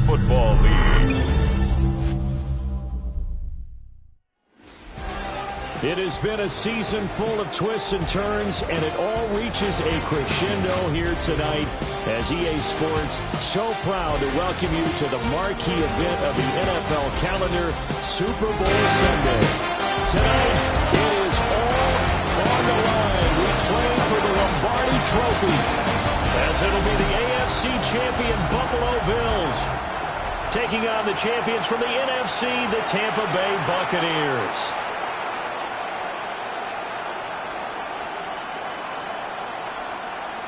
Football League. It has been a season full of twists and turns, and it all reaches a crescendo here tonight as EA Sports so proud to welcome you to the marquee event of the NFL calendar, Super Bowl Sunday. Tonight, it is all on the line. We play for the Lombardi Trophy, as it'll be the AFC champion Buffalo Bills taking on the champions from the NFC, the Tampa Bay Buccaneers.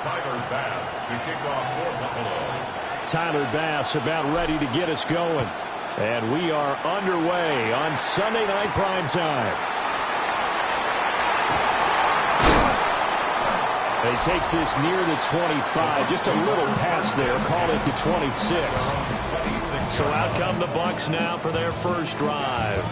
Tyler Bass to kick off for Buffalo. Tyler Bass about ready to get us going. And we are underway on Sunday Night Primetime. He takes this near the 25. Just a little pass there. Call it the 26. So out come the Bucs now for their first drive.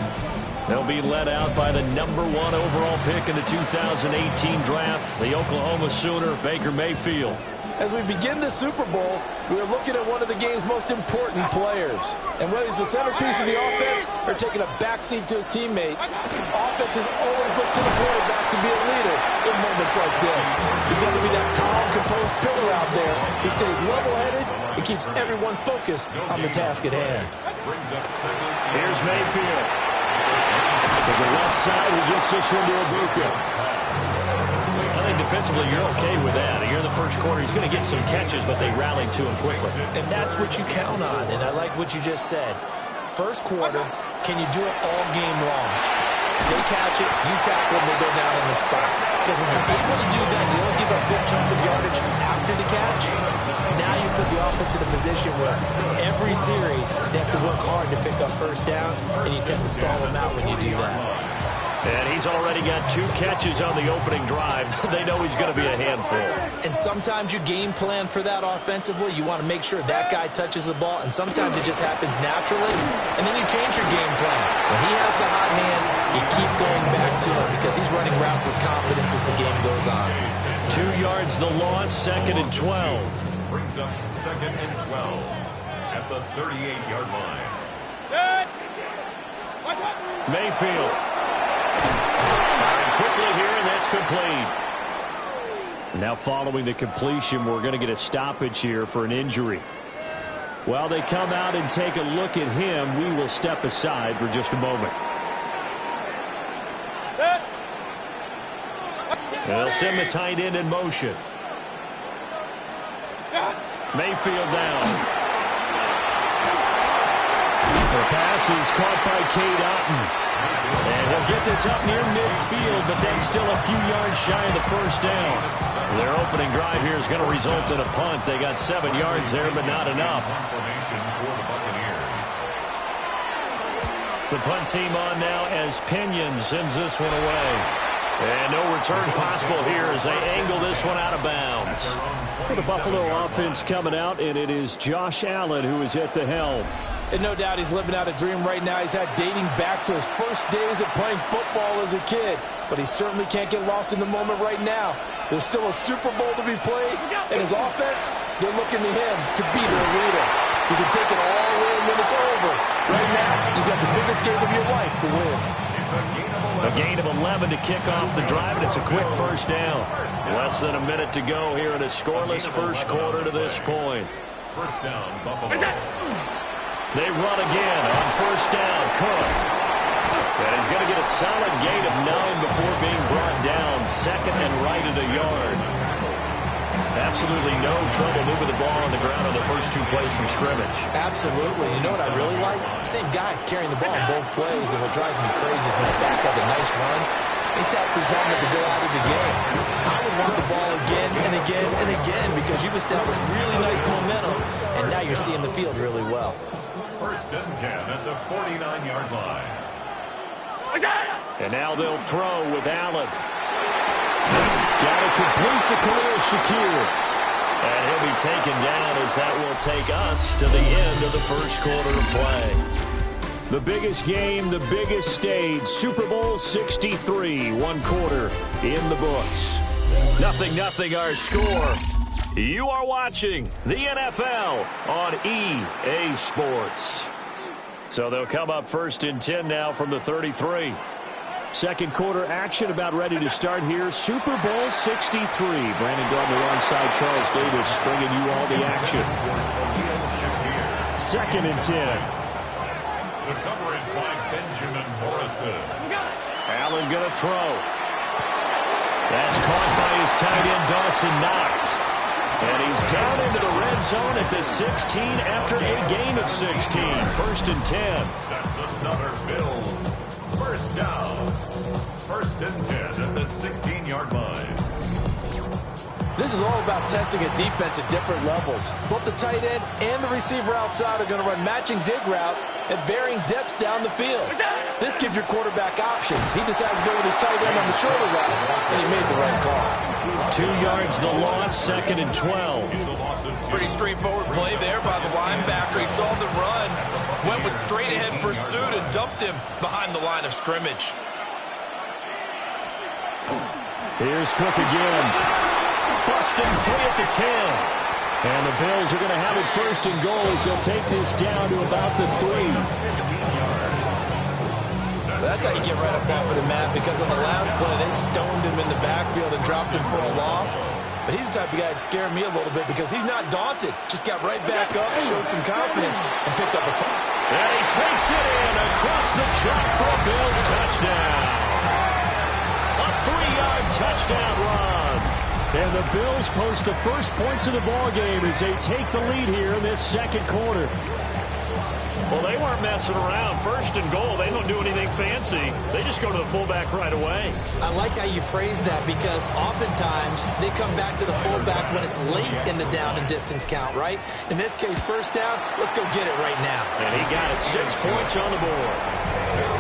They'll be led out by the #1 overall pick in the 2018 draft, the Oklahoma Sooner, Baker Mayfield. As we begin the Super Bowl, we're looking at one of the game's most important players. And whether he's the centerpiece of the offense or taking a backseat to his teammates, offenses always look to the quarterback to be a leader in moments like this. He's got to be that calm, composed pillar out there who stays level-headed and keeps everyone focused on the task at hand. Here's Mayfield. To the left side, he gets this one to Ibuka. I think defensively you're okay with that. Here in the first quarter, he's going to get some catches, but they rallied to him quickly. And that's what you count on, and I like what you just said. First quarter, can you do it all game long? They catch it, you tackle them, they go down on the spot. Because when you're able to do that, you don't give up big chunks of yardage after the catch. Now you put the offense in a position where every series they have to work hard to pick up first downs, and you tend to stall them out when you do that. And he's already got 2 catches on the opening drive. They know he's going to be a handful. And sometimes you game plan for that offensively. You want to make sure that guy touches the ball, and sometimes it just happens naturally. And then you change your game plan. When he has the hot hand, you keep going back to him because he's running routes with confidence as the game goes on. 2 yards the loss, 2nd and 12. Brings up 2nd and 12 at the 38-yard line. Mayfield. Firing quickly here, and that's complete. Now following the completion, we're going to get a stoppage here for an injury. While they come out and take a look at him, we will step aside for just a moment. They'll send the tight end in motion. Mayfield down. The pass is caught by Cade Otton. And he'll get this up near midfield, but then still a few yards shy of the first down. Their opening drive here is going to result in a punt. They got 7 yards there, but not enough. The punt team on now as Pinion sends this one away. And no return possible here as they angle this one out of bounds. For the Buffalo offense coming out, and it is Josh Allen who is at the helm. And no doubt he's living out a dream right now. He's had dating back to his first days of playing football as a kid. But he certainly can't get lost in the moment right now. There's still a Super Bowl to be played, and his offense, they're looking to him to be their leader. He can take it all in when it's over. Right now, he's got the biggest game of your life to win. A gain of 11 to kick off the drive, and it's a quick first down. Less than a minute to go here in a scoreless first quarter to this point. First down, Buffalo. They run again on first down. Cook. And he's going to get a solid gain of 9 before being brought down. 2nd and right at a yard. Absolutely no trouble moving the ball on the ground on the first 2 plays from scrimmage. Absolutely. You know what I really like? Same guy carrying the ball on both plays, and what drives me crazy is when the back has a nice run, he taps his helmet to go out of the game. I would want the ball again and again and again because you've established really nice momentum, and now you're seeing the field really well. First and 10 at the 49-yard line. And now they'll throw with Allen. Got it complete to Khalil Shakir. And he'll be taken down as that will take us to the end of the first quarter of play. The biggest game, the biggest stage, Super Bowl 63, 1 quarter in the books. 0-0 our score. You are watching the NFL on EA Sports. So they'll come up 1st and 10 now from the 33. Second quarter action about ready to start here. Super Bowl 63. Brandon Gardner alongside Charles Davis bringing you all the action. 2nd and 10. The coverage by Benjamin Morrison. Allen going to throw. That's caught by his tight end, Dawson Knox. And he's down into the red zone at the 16 after a gain of 16. 1st and 10. That's another Bills first down. 1st and 10 at the 16-yard line. This is all about testing a defense at different levels. Both the tight end and the receiver outside are going to run matching dig routes at varying depths down the field. This gives your quarterback options. He decides to go with his tight end on the shorter route, and he made the right call. 2 yards the loss, 2nd and 12. Pretty straightforward play there by the linebacker. He saw the run, went with straight-ahead pursuit, and dumped him behind the line of scrimmage. Here's Cook again. Busting free at the 10. And the Bills are going to have it 1st and goal as they'll take this down to about the 3. That's how you get right up off of the mat, because on the last play, they stoned him in the backfield and dropped him for a loss. But he's the type of guy that scared me a little bit because he's not daunted. Just got right back up, showed some confidence, and picked up a foul. And he takes it in across the chalk for a Bills touchdown. A 3-yard touchdown run. And the Bills post the first points of the ball game as they take the lead here in this second quarter. Well, they weren't messing around. 1st and goal, they don't do anything fancy. They just go to the fullback right away. I like how you phrase that, because oftentimes they come back to the fullback when it's late in the down and distance count, right? In this case, 1st down, let's go get it right now. And he got it, 6 points on the board.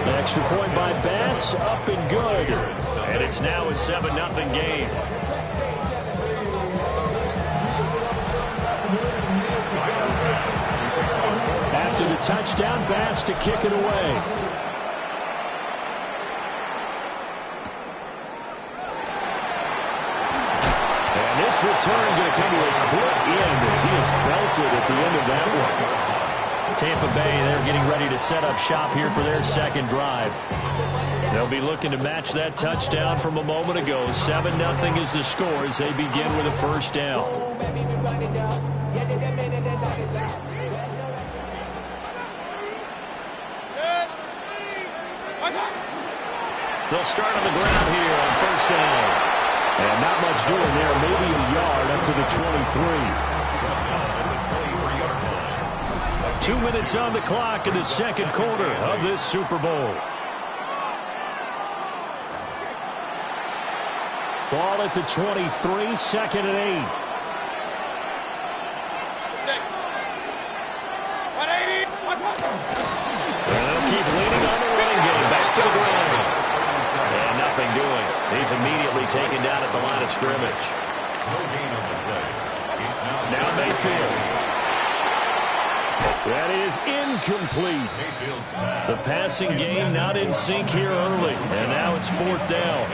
The extra point by Bass, up and good. And it's now a 7-0 game. After the touchdown, Bass to kick it away. And this return going to come to a quick end as he is belted at the end of that one. Tampa Bay, they're getting ready to set up shop here for their second drive. They'll be looking to match that touchdown from a moment ago. 7-0 is the score as they begin with a 1st down. They'll start on the ground here on 1st down. And not much doing there, maybe a yard up to the 23. 2 minutes on the clock in the second quarter of this Super Bowl. Ball at the 23, 2nd and 8. And they'll keep leaning on the running game. Back to the ground. And nothing doing. He's immediately taken down at the line of scrimmage. No gain on the play. It's Now Mayfield. That is incomplete. The passing game not in sync here early. And now it's 4th down.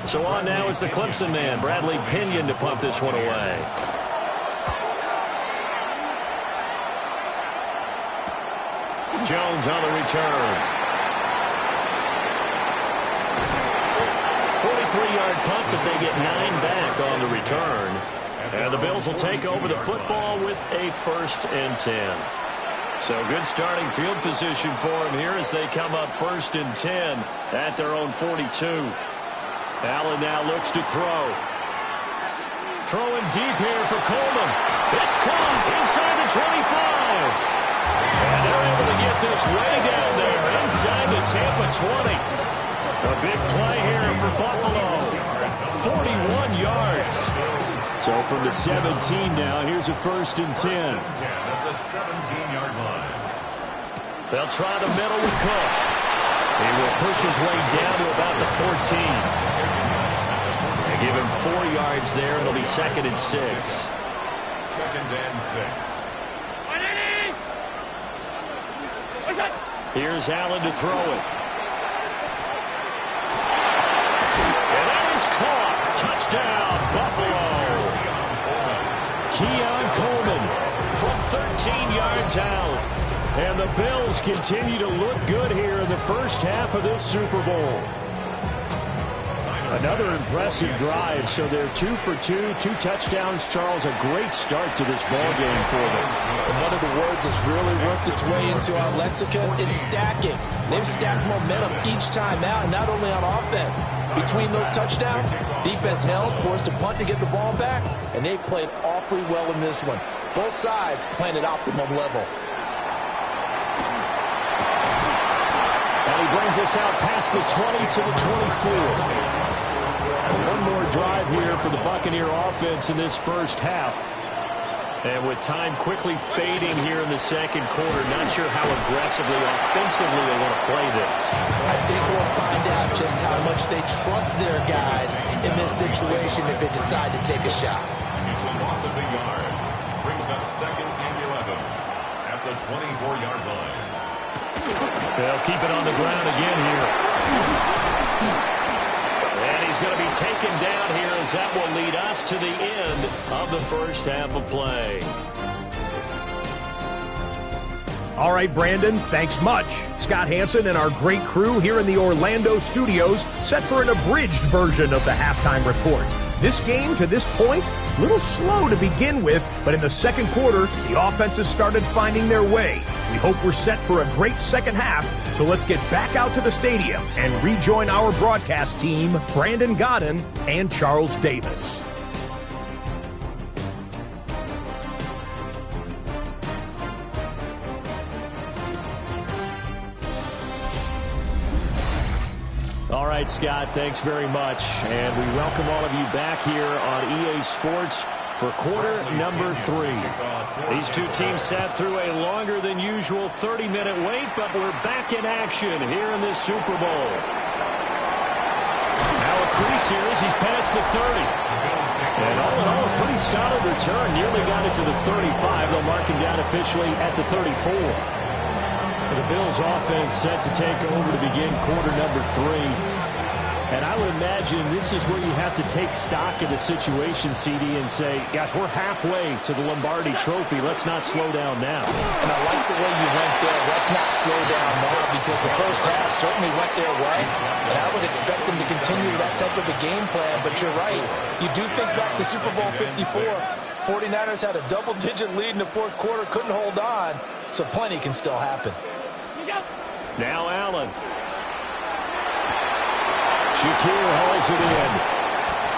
So on now is the Clemson man, Bradley Pinion, to punt this one away. Jones on the return. 43-yard punt, but they get 9 back on the return. And the Bills will take over the football with a 1st and 10. So good starting field position for them here as they come up 1st and 10 at their own 42. Allen now looks to throw. Throwing deep here for Coleman. It's caught inside the 25. And they're able to get this way down there inside the Tampa 20. A big play here for Buffalo. 41 yards. So from the 17 now, here's a 1st and 10. At the 17-yard line. They'll try the middle with Cook. He will push his way down to about the 14. They give him 4 yards there. It'll be 2nd and 6. 2nd and 6. Here's Allen to throw it. And that is caught. Touchdown, Buffalo. 13 yards out. And the Bills continue to look good here in the first half of this Super Bowl. Another impressive drive, so they're 2 for 2, 2 touchdowns. Charles, a great start to this ball game for them. And one of the words that's really worked its way into our lexicon is stacking. They've stacked momentum each time out, and not only on offense. Between those touchdowns, defense held, forced a punt to get the ball back, and they played awfully well in this one. Both sides playing at optimum level. And he brings us out past the 20 to the 24. One more drive here for the Buccaneer offense in this first half. And with time quickly fading here in the second quarter, not sure how aggressively, offensively they want to play this. I think we'll find out just how much they trust their guys in this situation if they decide to take a shot. It's a loss of a yard. Brings up 2nd and 11 at the 24-yard line. They'll keep it on the ground again here. And he's going to be taken down here as that will lead us to the end of the first half of play. All right, Brandon, thanks much. Scott Hansen and our great crew here in the Orlando studios set for an abridged version of the halftime report. This game, to this point, a little slow to begin with, but in the second quarter, the offenses started finding their way. We hope we're set for a great second half, so let's get back out to the stadium and rejoin our broadcast team, Brandon Godden and Charles Davis. All right, Scott, thanks very much. And we welcome all of you back here on EA Sports for quarter number 3. These two teams sat through a longer than usual 30-minute wait, but we're back in action here in this Super Bowl. Now a crease here as he's past the 30. And all in all, a pretty solid return. Nearly got it to the 35. They'll mark him down officially at the 34. The Bills offense set to take over to begin quarter number 3. And I would imagine this is where you have to take stock of the situation, CD, and say, gosh, we're halfway to the Lombardi Trophy. Let's not slow down now. And I like the way you went there. Let's not slow down now, because the first half certainly went their way. And I would expect them to continue that type of a game plan. But you're right. You do think back to Super Bowl 54. 49ers had a double-digit lead in the fourth quarter, couldn't hold on. So plenty can still happen. Now Allen. Shakir hauls it in.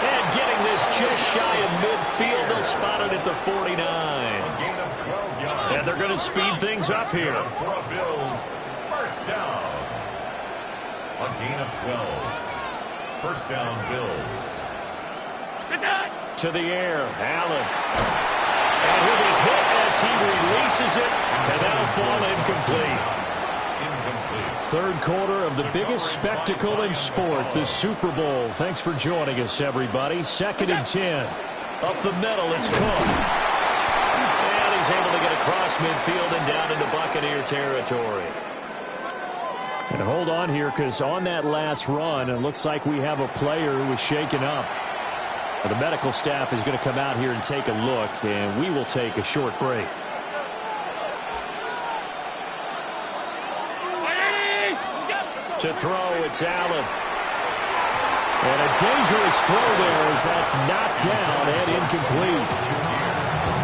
And getting this just shy of midfield. They'll spot it at the 49. And they're going to speed things up here. For Bills, first down. A gain of 12. First down, Bills. To the air, Allen. And he'll be hit as he releases it. And that'll fall incomplete. Third quarter of the biggest spectacle in sport, the Super Bowl. Thanks for joining us, everybody. 2nd and 10. Up the middle, it's Cook. And he's able to get across midfield and down into Buccaneer territory. And hold on here, because on that last run, it looks like we have a player who was shaken up. The medical staff is going to come out here and take a look, and we will take a short break. To throw, it's Allen. And a dangerous throw there as that's knocked down and incomplete.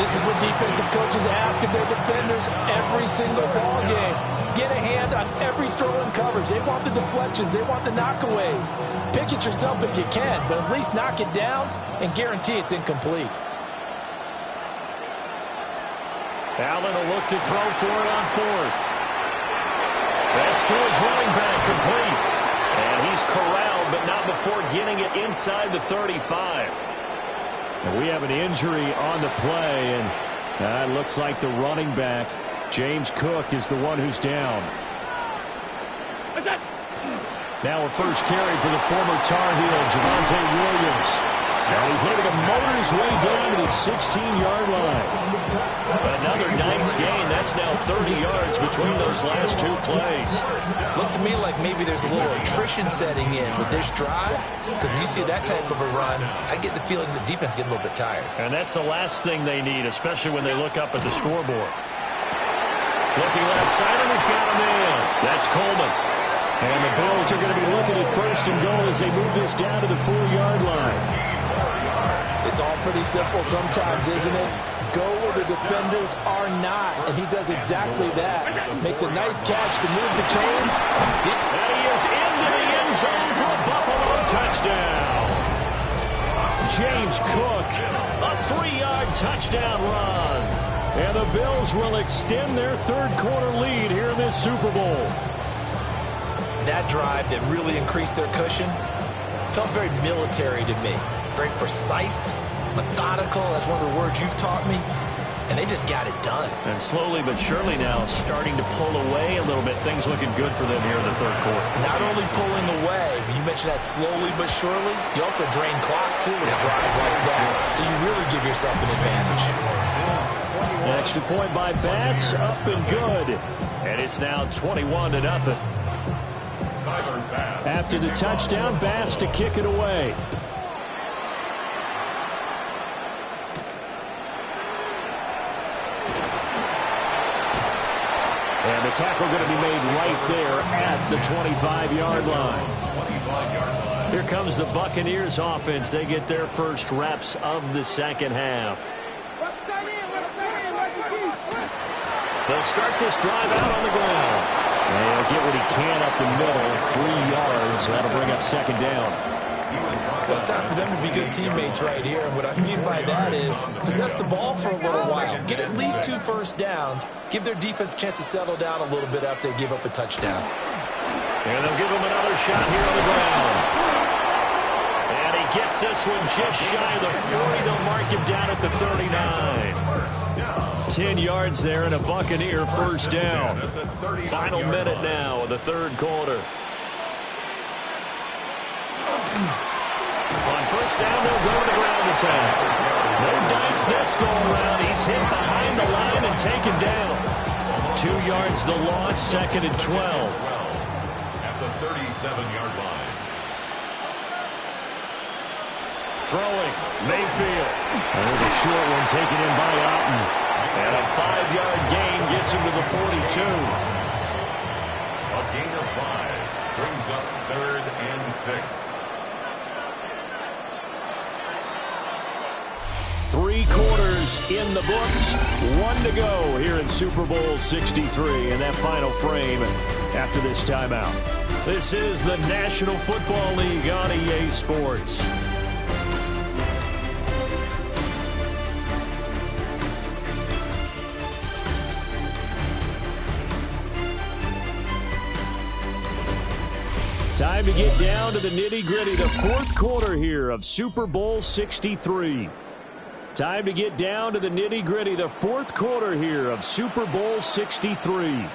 This is what defensive coaches ask of their defenders every single ball game. Get a hand on every throw in coverage. They want the deflections. They want the knockaways. Pick it yourself if you can, but at least knock it down and guarantee it's incomplete. Allen will look to throw for it on 4th. That's to his running back, complete. And he's corralled, but not before getting it inside the 35. And we have an injury on the play, and it looks like the running back, James Cook, is the one who's down. Now a first carry for the former Tar Heel, Javonte Williams. And he's able to motor his way down to the 16-yard line. Another nice gain. That's now 30 yards between those last two plays. Looks to me like maybe there's a little attrition setting in with this drive, because when you see that type of a run, I get the feeling the defense getting a little bit tired. And that's the last thing they need, especially when they look up at the scoreboard. Looking left side, and he's got a man. That's Coleman. And the Bills are going to be looking at first and goal as they move this down to the 4-yard line. It's all pretty simple sometimes, isn't it? Go where the defenders are not, and he does exactly that. Makes a nice catch to move the chains. And he is into the end zone for a Buffalo touchdown. James Cook, a 3-yard touchdown run. And the Bills will extend their third-quarter lead here in this Super Bowl. That drive that really increased their cushion felt very military to me. Very precise, methodical. That's one of the words you've taught me. And they just got it done. And slowly but surely now starting to pull away a little bit. Things looking good for them here in the third quarter. Not only pulling away, but you mentioned that slowly but surely. You also drain clock, too, with a drive like that. So you really give yourself an advantage. An extra point by Bass, up and good. And it's now 21-0. After the touchdown, Bass to kick it away. And the tackle going to be made right there at the 25-yard line. Here comes the Buccaneers offense. They get their first reps of the second half. They'll start this drive out on the ground. And he'll get what he can up the middle, 3 yards. That'll bring up second down. Well, it's time for them to be good teammates right here. And what I mean by that is possess the ball for a little while. Get at least 2 first downs. Give their defense a chance to settle down a little bit after they give up a touchdown. And they'll give him another shot here on the ground. And he gets this one just shy of the 40. They'll mark him down at the 39. 10 yards there and a Buccaneer first down. Final minute now of the third quarter. On first down, they'll go to the ground attack. No dice this go around. He's hit behind the line and taken down. 2 yards the loss, second and 12. At the 37-yard line. Throwing, Mayfield. There's a short one taken in by Otten. And a 5-yard gain gets him to the 42. A gain of 5 brings up 3rd and 6. 3 quarters in the books. 1 to go here in Super Bowl 63 in that final frame after this timeout. This is the National Football League on EA Sports. Time to get down to the nitty-gritty, the fourth quarter here of Super Bowl 63. Time to get down to the nitty-gritty, the fourth quarter here of Super Bowl 63.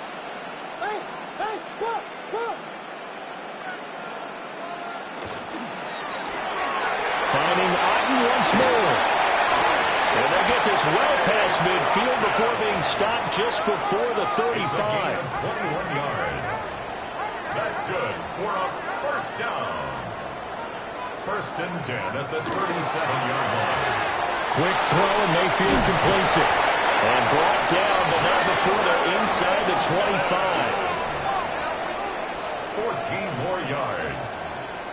Finding Otten once more. And they get this well past midfield before being stopped just before the 35. 21 yards. That's good for a first down. 1st and 10 at the 37-yard line. Quick throw, and Mayfield completes it. And brought down, but not before they're inside the 25. 14 more yards.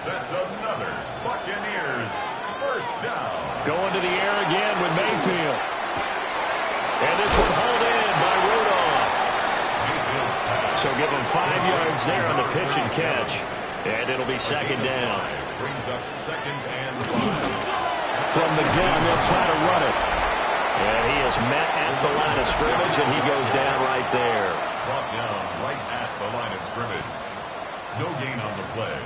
That's another Buccaneers first down. Going to the air again with Mayfield. And this one hauled in by Rudolph. So give him 5 yards there on the pitch and catch. And it'll be second down. Brings up 2nd and 5. From the gun, they'll try to run it. And he is met at the line of scrimmage, and he goes down right there. Brought down right at the line of scrimmage. No gain on the play.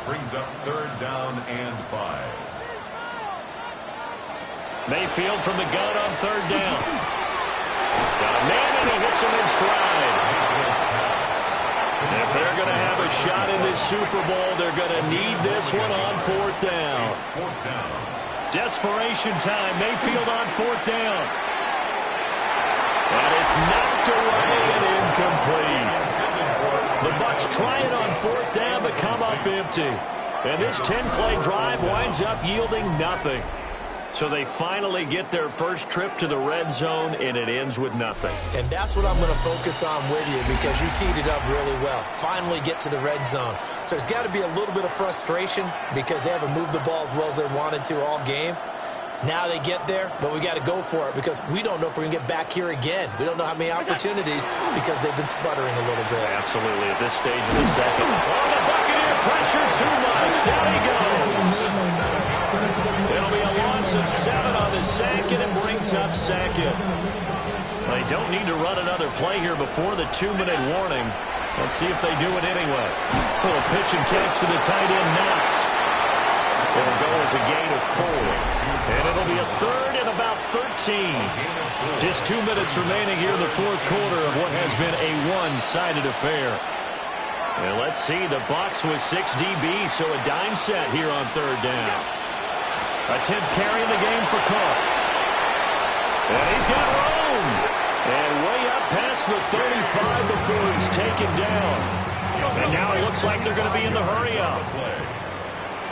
Brings up 3rd down and 5. Mayfield from the gun on 3rd down. Got a man, and he hits him in stride. If they're going to have a shot in this Super Bowl, they're going to need this one on 4th down. 4th down. Desperation time. Mayfield on 4th down. And it's knocked away and incomplete. The Bucs try it on 4th down but come up empty. And this 10-play drive winds up yielding nothing. So they finally get their first trip to the red zone, and it ends with nothing. And that's what I'm going to focus on with you because you teed it up really well. Finally get to the red zone. So there's got to be a little bit of frustration because they haven't moved the ball as well as they wanted to all game. Now they get there, but we got to go for it because we don't know if we're going to get back here again. We don't know how many opportunities because they've been sputtering a little bit. Absolutely. At this stage of the second. Oh, the Buccaneer pressure too much. Down he goes. It'll be a loss of 7 on the second and brings up second. They don't need to run another play here before the 2-minute warning. Let's see if they do it anyway. A little pitch and catch to the tight end, Knox. It'll go as a gain of 4. And it'll be a 3rd and about 13. Just 2 minutes remaining here in the 4th quarter of what has been a one-sided affair. And let's see, the Bucs with 6 DBs, so a dime set here on 3rd down. A 10th carry in the game for Cook. And he's got room. And way up past the 35 before he's taken down. And now it looks like they're going to be in the hurry-up.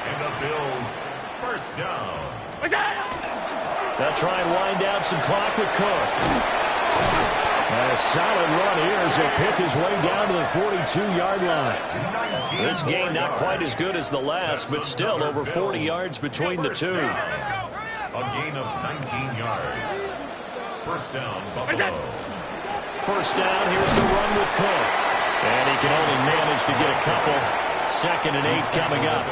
And the Bills, first down. They'll try and wind down some clock with Cook. And a solid run here as they pick his way down to the 42-yard line. This game not quite as good as the last, but still over 40 yards between the two. A gain of 19 yards. First down, Buffalo. First down, here's the run with Cook. And he can only manage to get a couple. 2nd and 8 coming up.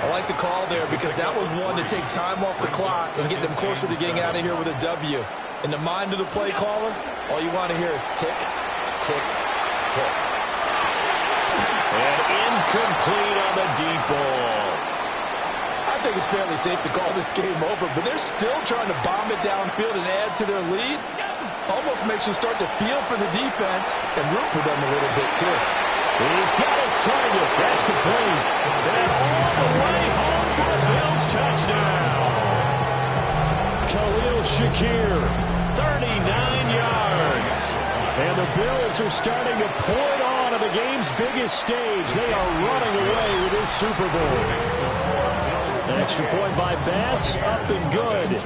I like the call there because that was one to take time off the clock and get them closer to getting out of here with a W. In the mind of the play caller, all you want to hear is tick, tick, tick. And incomplete on the deep ball. I think it's fairly safe to call this game over, but they're still trying to bomb it downfield and add to their lead. Almost makes you start to feel for the defense and root for them a little bit, too. He's got his target. That's complete. And all the way home for a Bills touchdown. Khalil Shakir, 39 yards. And the Bills are starting to pour it on the game's biggest stage. They are running away with this Super Bowl. An extra point by Bass, up and good.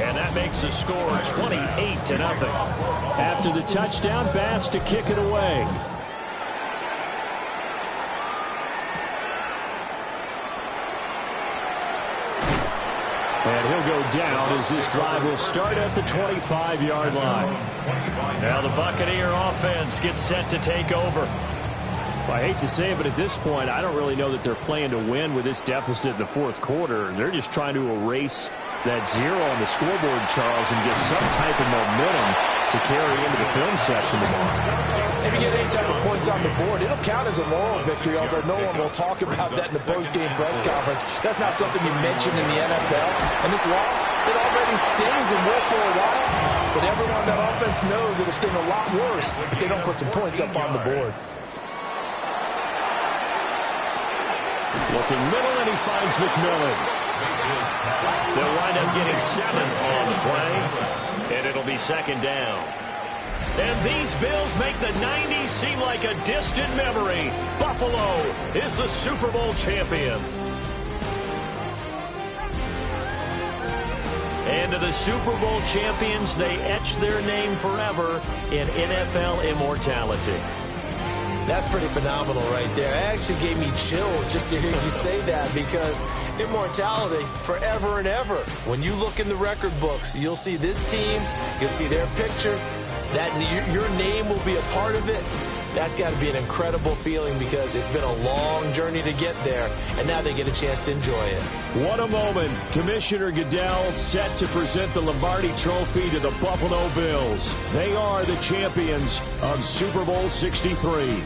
And that makes the score 28-0. After the touchdown, Bass to kick it away. And he'll go down as this drive will start at the 25-yard line. Now the Buccaneer offense gets set to take over. Well, I hate to say it, but at this point, I don't really know that they're playing to win with this deficit in the 4th quarter. They're just trying to erase that 0 on the scoreboard, Charles, and get some type of momentum to carry into the film session tomorrow. If you get any type of points on the board, it'll count as a moral victory, although no one will talk about that in the post-game press conference. That's not something you mention in the NFL. And this loss, it already stings and will for a while, but everyone on that offense knows it'll sting a lot worse if they don't put some points up on the board. Looking middle, and he finds McMillan. They'll wind up getting 7 on the play, and it'll be 2nd down. And these Bills make the 90s seem like a distant memory. Buffalo is the Super Bowl champion. And to the Super Bowl champions, they etch their name forever in NFL immortality. That's pretty phenomenal right there. It actually gave me chills just to hear you say that because immortality forever and ever. When you look in the record books, you'll see this team, you'll see their picture, that your name will be a part of it. That's got to be an incredible feeling because it's been a long journey to get there, and now they get a chance to enjoy it. What a moment. Commissioner Goodell set to present the Lombardi Trophy to the Buffalo Bills. They are the champions of Super Bowl 63.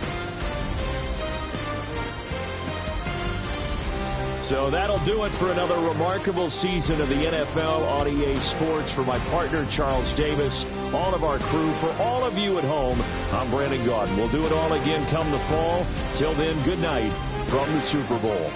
So that'll do it for another remarkable season of the NFL on EA Sports. For my partner, Charles Davis, all of our crew, for all of you at home, I'm Brandon Gaudin. We'll do it all again come the fall. Till then, good night from the Super Bowl.